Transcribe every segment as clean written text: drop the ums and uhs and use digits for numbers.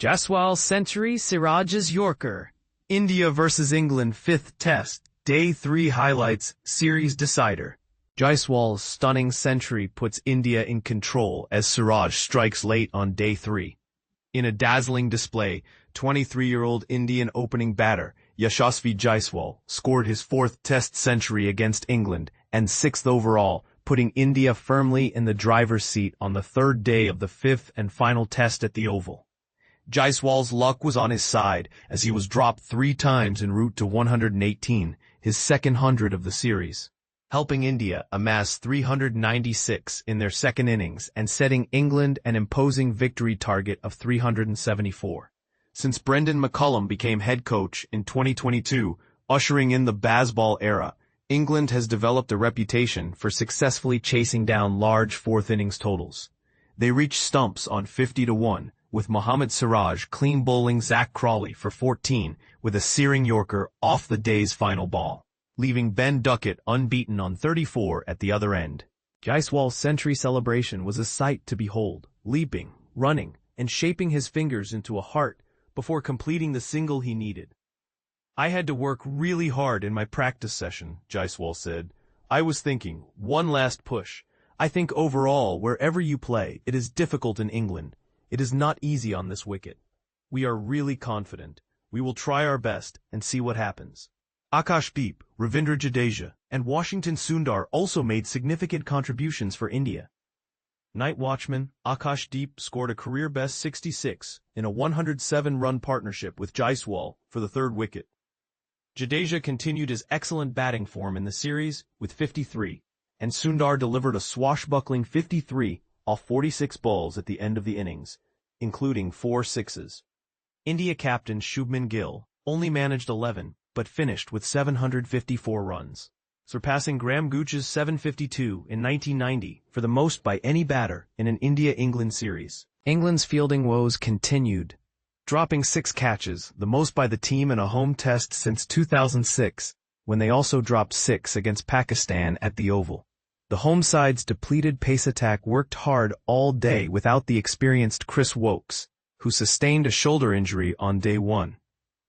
Jaiswal century, Siraj's Yorker. India vs England 5th Test, Day 3 highlights, Series decider. Jaiswal's stunning century puts India in control as Siraj strikes late on Day 3. In a dazzling display, 23-year-old Indian opening batter Yashasvi Jaiswal scored his 4th Test century against England and 6th overall, putting India firmly in the driver's seat on the 3rd day of the 5th and final Test at the Oval. Jaiswal's luck was on his side as he was dropped 3 times en route to 118, his second 100 of the series, helping India amass 396 in their second innings and setting England an imposing victory target of 374. Since Brendan McCullum became head coach in 2022, ushering in the Bazball era, England has developed a reputation for successfully chasing down large 4th innings totals. They reached stumps on 50-1, with Mohammed Siraj clean bowling Zach Crawley for 14 with a searing Yorker off the day's final ball, leaving Ben Duckett unbeaten on 34 at the other end. Jaiswal's century celebration was a sight to behold, leaping, running, and shaping his fingers into a heart before completing the single he needed. "I had to work really hard in my practice session," Jaiswal said. "I was thinking, one last push. I think overall, wherever you play, it is difficult in England. It is not easy on this wicket. We are really confident. We will try our best and see what happens." Akash Deep, Ravindra Jadeja, and Washington Sundar also made significant contributions for India. Nightwatchman, Akash Deep scored a career-best 66 in a 107-run partnership with Jaiswal for the 3rd wicket. Jadeja continued his excellent batting form in the series with 53, and Sundar delivered a swashbuckling 53 off 46 balls at the end of the innings, including 4 sixes. India captain Shubman Gill only managed 11, but finished with 754 runs, surpassing Graham Gooch's 752 in 1990 for the most by any batter in an India-England series. England's fielding woes continued, dropping 6 catches, the most by the team in a home test since 2006, when they also dropped 6 against Pakistan at the Oval. The home side's depleted pace attack worked hard all day without the experienced Chris Wokes, who sustained a shoulder injury on Day 1.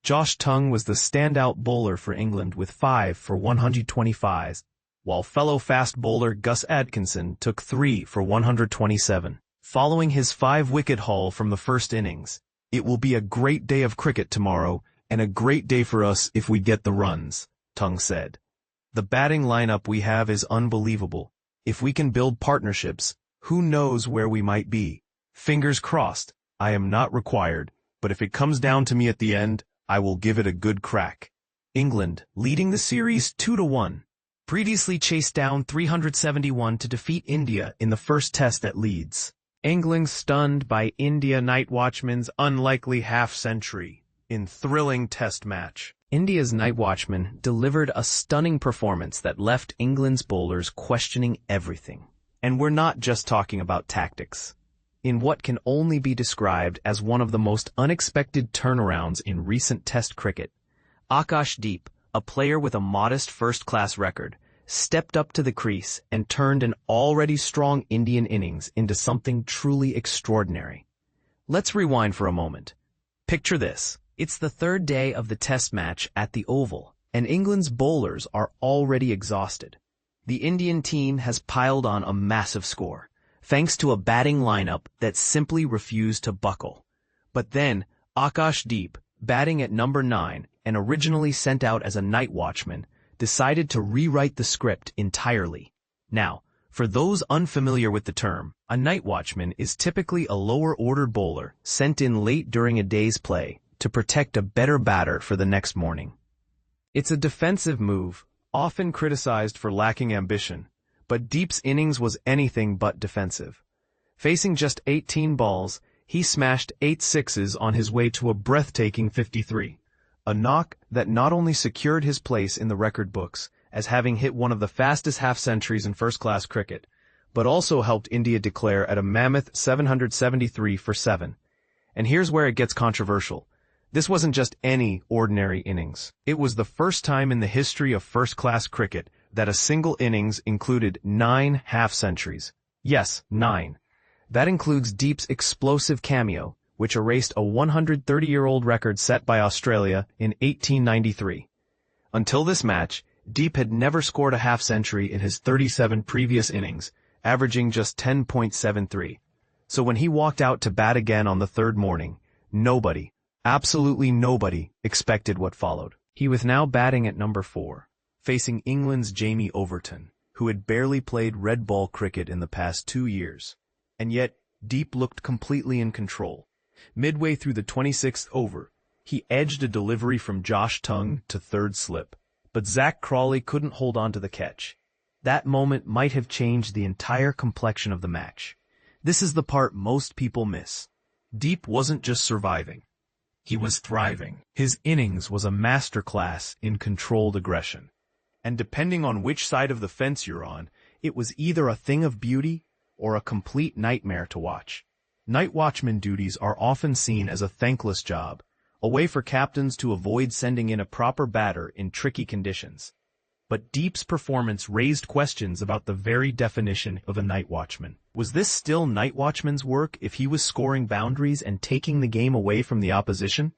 Josh Tongue was the standout bowler for England with 5 for 125, while fellow fast bowler Gus Atkinson took 3 for 127. Following his 5-wicket haul from the first innings, "It will be a great day of cricket tomorrow, and a great day for us if we get the runs," Tongue said. "The batting lineup we have is unbelievable. If we can build partnerships, who knows where we might be. Fingers crossed. I am not required, but if it comes down to me at the end, I will give it a good crack." England, leading the series 2-1, previously chased down 371 to defeat India in the first Test at Leeds. England stunned by India Nightwatchman's unlikely half-century in thrilling Test match. India's Nightwatchman delivered a stunning performance that left England's bowlers questioning everything. And we're not just talking about tactics. In what can only be described as one of the most unexpected turnarounds in recent Test cricket, Akash Deep, a player with a modest first-class record, stepped up to the crease and turned an already strong Indian innings into something truly extraordinary. Let's rewind for a moment. Picture this. It's the 3rd day of the Test match at the Oval, and England's bowlers are already exhausted. The Indian team has piled on a massive score, thanks to a batting lineup that simply refused to buckle. But then, Akash Deep, batting at number 9 and originally sent out as a night watchman, decided to rewrite the script entirely. Now, for those unfamiliar with the term, a night watchman is typically a lower-order bowler sent in late during a day's play to protect a better batter for the next morning. It's a defensive move, often criticized for lacking ambition, but Deep's innings was anything but defensive. Facing just 18 balls, he smashed 8 sixes on his way to a breathtaking 53, a knock that not only secured his place in the record books as having hit one of the fastest half-centuries in first-class cricket, but also helped India declare at a mammoth 773 for 7. And here's where it gets controversial. This wasn't just any ordinary innings. It was the first time in the history of first-class cricket that a single innings included 9 half-centuries. Yes, 9. That includes Deep's explosive cameo, which erased a 130-year-old record set by Australia in 1893. Until this match, Deep had never scored a half-century in his 37 previous innings, averaging just 10.73. So when he walked out to bat again on the third morning, nobody, absolutely nobody, expected what followed. He was now batting at number 4, facing England's Jamie Overton, who had barely played red ball cricket in the past 2 years. And yet, Deep looked completely in control. Midway through the 26th over, he edged a delivery from Josh Tongue to third slip, but Zach Crawley couldn't hold on to the catch. That moment might have changed the entire complexion of the match. This is the part most people miss. Deep wasn't just surviving. He was thriving. His innings was a masterclass in controlled aggression. And depending on which side of the fence you're on, it was either a thing of beauty or a complete nightmare to watch. Night watchman duties are often seen as a thankless job, a way for captains to avoid sending in a proper batter in tricky conditions. But Deep's performance raised questions about the very definition of a night watchman. Was this still night watchman's work if he was scoring boundaries and taking the game away from the opposition?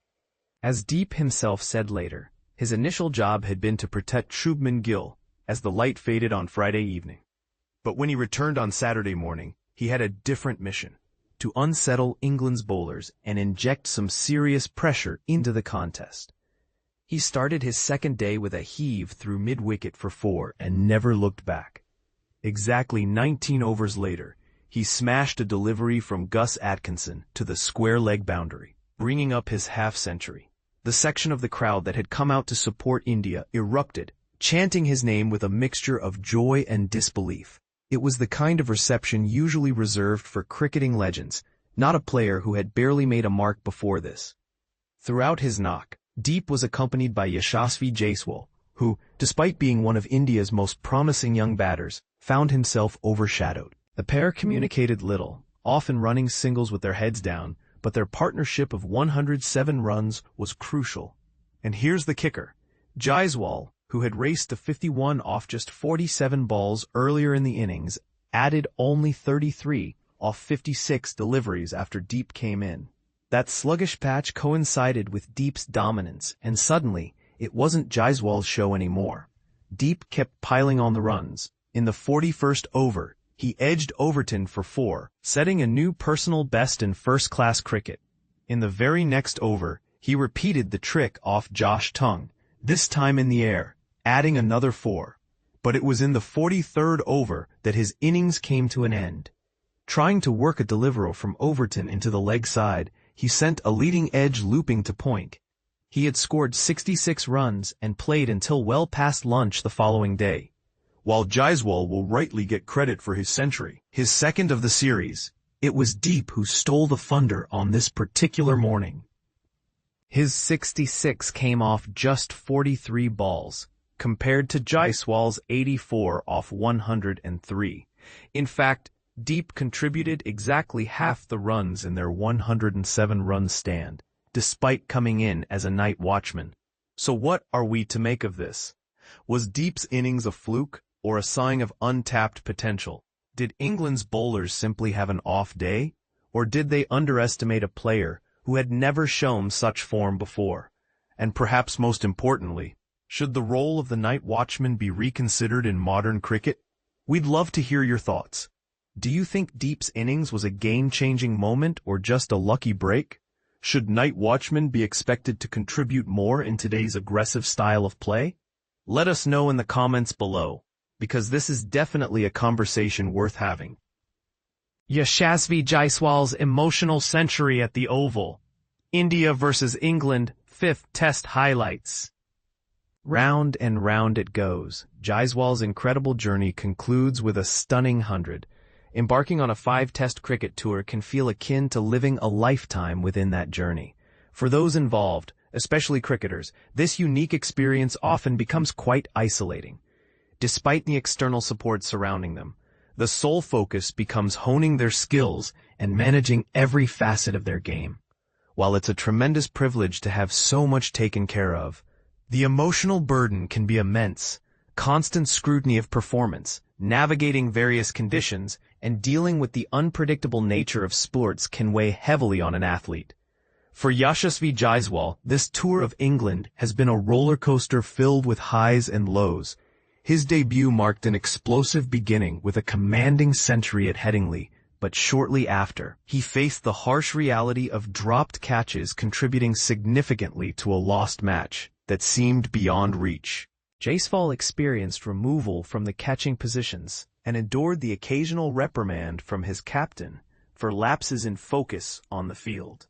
As Deep himself said later, his initial job had been to protect Shubman Gill as the light faded on Friday evening. But when he returned on Saturday morning, he had a different mission: to unsettle England's bowlers and inject some serious pressure into the contest. He started his second day with a heave through mid-wicket for 4 and never looked back. Exactly 19 overs later, he smashed a delivery from Gus Atkinson to the square leg boundary, bringing up his half-century. The section of the crowd that had come out to support India erupted, chanting his name with a mixture of joy and disbelief. It was the kind of reception usually reserved for cricketing legends, not a player who had barely made a mark before this. Throughout his knock, Deep was accompanied by Yashasvi Jaiswal, who, despite being one of India's most promising young batters, found himself overshadowed. The pair communicated little, often running singles with their heads down, but their partnership of 107 runs was crucial. And here's the kicker. Jaiswal, who had raced to 51 off just 47 balls earlier in the innings, added only 33 off 56 deliveries after Deep came in. That sluggish patch coincided with Deep's dominance, and suddenly, it wasn't Jaiswal's show anymore. Deep kept piling on the runs. In the 41st over, he edged Overton for 4, setting a new personal best in first-class cricket. In the very next over, he repeated the trick off Josh Tongue, this time in the air, adding another 4. But it was in the 43rd over that his innings came to an end. Trying to work a delivery from Overton into the leg side, he sent a leading edge looping to point. He had scored 66 runs and played until well past lunch the following day. While Jaiswal will rightly get credit for his century, his second of the series, it was Deep who stole the thunder on this particular morning. His 66 came off just 43 balls, compared to Jaiswal's 84 off 103. In fact, Deep contributed exactly half the runs in their 107-run stand, despite coming in as a night watchman. So what are we to make of this? Was Deep's innings a fluke or a sign of untapped potential? Did England's bowlers simply have an off day, or did they underestimate a player who had never shown such form before? And perhaps most importantly, should the role of the night watchman be reconsidered in modern cricket? We'd love to hear your thoughts. Do you think Deep's innings was a game-changing moment or just a lucky break? Should night watchmen be expected to contribute more in today's aggressive style of play? Let us know in the comments below, because this is definitely a conversation worth having. Yashasvi Jaiswal's emotional century at the Oval. India vs. England, 5th Test highlights. Round and round it goes. Jaiswal's incredible journey concludes with a stunning 100. Embarking on a 5-test cricket tour can feel akin to living a lifetime within that journey. For those involved, especially cricketers, this unique experience often becomes quite isolating. Despite the external support surrounding them, the sole focus becomes honing their skills and managing every facet of their game. While it's a tremendous privilege to have so much taken care of, the emotional burden can be immense. Constant scrutiny of performance, navigating various conditions, and dealing with the unpredictable nature of sports can weigh heavily on an athlete. For Yashasvi Jaiswal, this tour of England has been a roller coaster filled with highs and lows. His debut marked an explosive beginning with a commanding century at Headingley, but shortly after, he faced the harsh reality of dropped catches contributing significantly to a lost match that seemed beyond reach. Jaiswal experienced removal from the catching positions and endured the occasional reprimand from his captain for lapses in focus on the field.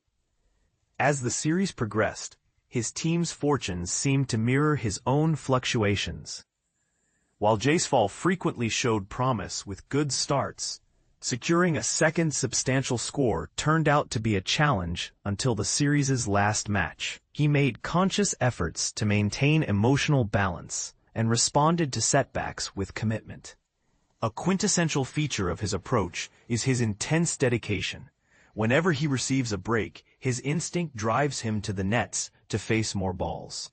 As the series progressed, his team's fortunes seemed to mirror his own fluctuations. While Jaiswal frequently showed promise with good starts, securing a second substantial score turned out to be a challenge until the series' last match. He made conscious efforts to maintain emotional balance and responded to setbacks with commitment. A quintessential feature of his approach is his intense dedication. Whenever he receives a break, his instinct drives him to the nets to face more balls.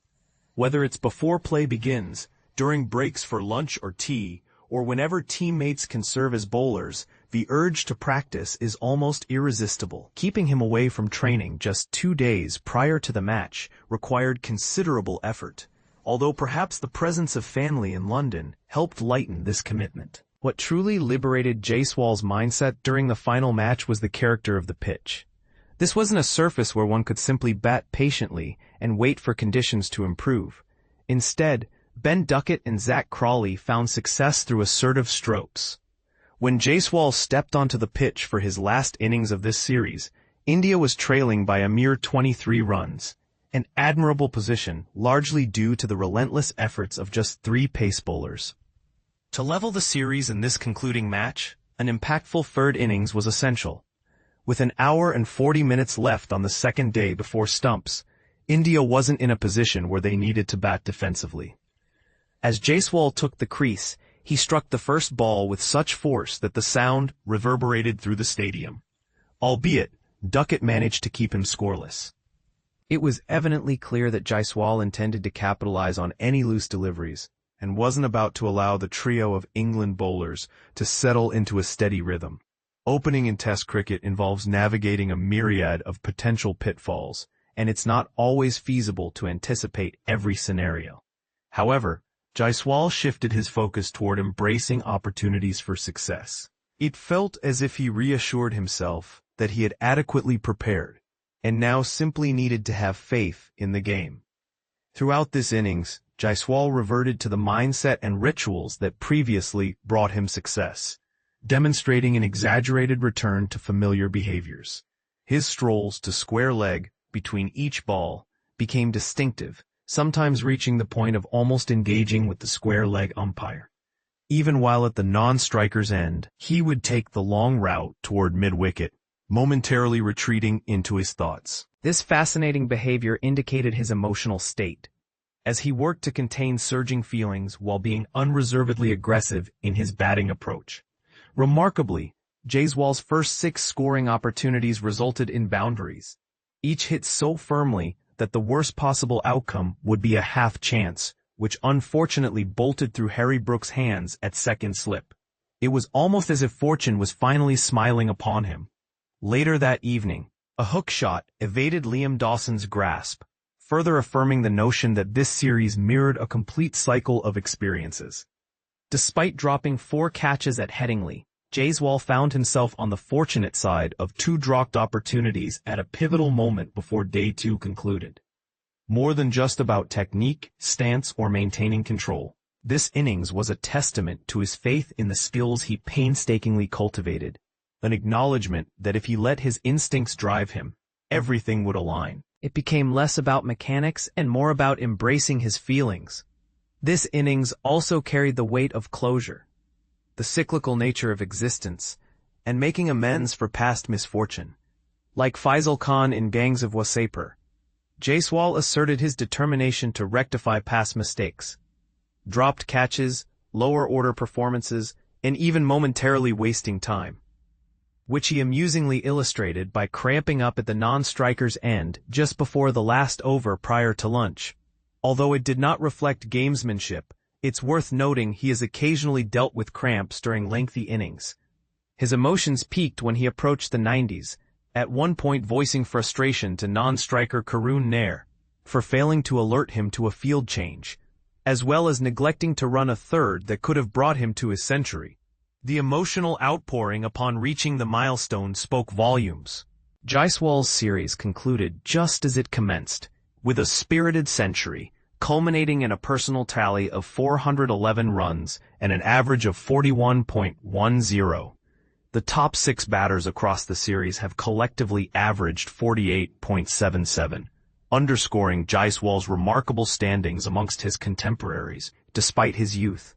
Whether it's before play begins, during breaks for lunch or tea, or whenever teammates can serve as bowlers, the urge to practice is almost irresistible. Keeping him away from training just 2 days prior to the match required considerable effort, although perhaps the presence of family in London helped lighten this commitment. What truly liberated Jaiswal's mindset during the final match was the character of the pitch. This wasn't a surface where one could simply bat patiently and wait for conditions to improve. Instead, Ben Duckett and Zach Crawley found success through assertive strokes. When Jaiswal stepped onto the pitch for his last innings of this series, India was trailing by a mere 23 runs, an admirable position largely due to the relentless efforts of just 3 pace bowlers. To level the series in this concluding match, an impactful third innings was essential. With an hour and 40 minutes left on the second day before stumps, India wasn't in a position where they needed to bat defensively. As Jaiswal took the crease, he struck the first ball with such force that the sound reverberated through the stadium. Albeit, Duckett managed to keep him scoreless. It was evidently clear that Jaiswal intended to capitalize on any loose deliveries, and wasn't about to allow the trio of England bowlers to settle into a steady rhythm. Opening in Test cricket involves navigating a myriad of potential pitfalls, and it's not always feasible to anticipate every scenario. However, Jaiswal shifted his focus toward embracing opportunities for success. It felt as if he reassured himself that he had adequately prepared, and now simply needed to have faith in the game. Throughout this innings, Jaiswal reverted to the mindset and rituals that previously brought him success, demonstrating an exaggerated return to familiar behaviors. His strolls to square leg between each ball became distinctive, sometimes reaching the point of almost engaging with the square leg umpire. Even while at the non-striker's end, he would take the long route toward mid-wicket, momentarily retreating into his thoughts. This fascinating behavior indicated his emotional state, as he worked to contain surging feelings while being unreservedly aggressive in his batting approach. Remarkably, Jaiswal's first 6 scoring opportunities resulted in boundaries, each hit so firmly that the worst possible outcome would be a half chance, which unfortunately bolted through Harry Brooks' hands at second slip. It was almost as if fortune was finally smiling upon him. Later that evening, a hook shot evaded Liam Dawson's grasp, further affirming the notion that this series mirrored a complete cycle of experiences. Despite dropping 4 catches at Headingley, Jaiswal found himself on the fortunate side of 2 dropped opportunities at a pivotal moment before Day 2 concluded. More than just about technique, stance, or maintaining control, this innings was a testament to his faith in the skills he painstakingly cultivated, an acknowledgement that if he let his instincts drive him, everything would align. It became less about mechanics and more about embracing his feelings. This innings also carried the weight of closure, the cyclical nature of existence, and making amends for past misfortune. Like Faisal Khan in Gangs of Wasseypur, Jaiswal asserted his determination to rectify past mistakes. Dropped catches, lower-order performances, and even momentarily wasting time, which he amusingly illustrated by cramping up at the non-striker's end just before the last over prior to lunch. Although it did not reflect gamesmanship, It's worth noting he has occasionally dealt with cramps during lengthy innings. His emotions peaked when he approached the 90s, at one point voicing frustration to non-striker Karun Nair for failing to alert him to a field change, as well as neglecting to run a third that could have brought him to his century. The emotional outpouring upon reaching the milestone spoke volumes. Jaiswal's series concluded just as it commenced, with a spirited century, culminating in a personal tally of 411 runs and an average of 41.10. The top 6 batters across the series have collectively averaged 48.77, underscoring Jaiswal's remarkable standings amongst his contemporaries, despite his youth.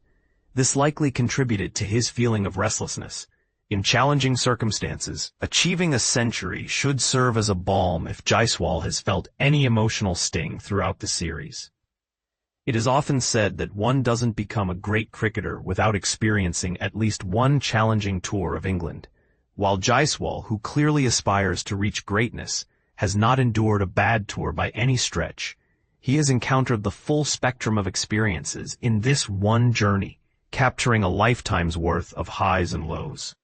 This likely contributed to his feeling of restlessness. In challenging circumstances, achieving a century should serve as a balm if Jaiswal has felt any emotional sting throughout the series. It is often said that one doesn't become a great cricketer without experiencing at least one challenging tour of England. While Jaiswal, who clearly aspires to reach greatness, has not endured a bad tour by any stretch, he has encountered the full spectrum of experiences in this one journey, capturing a lifetime's worth of highs and lows.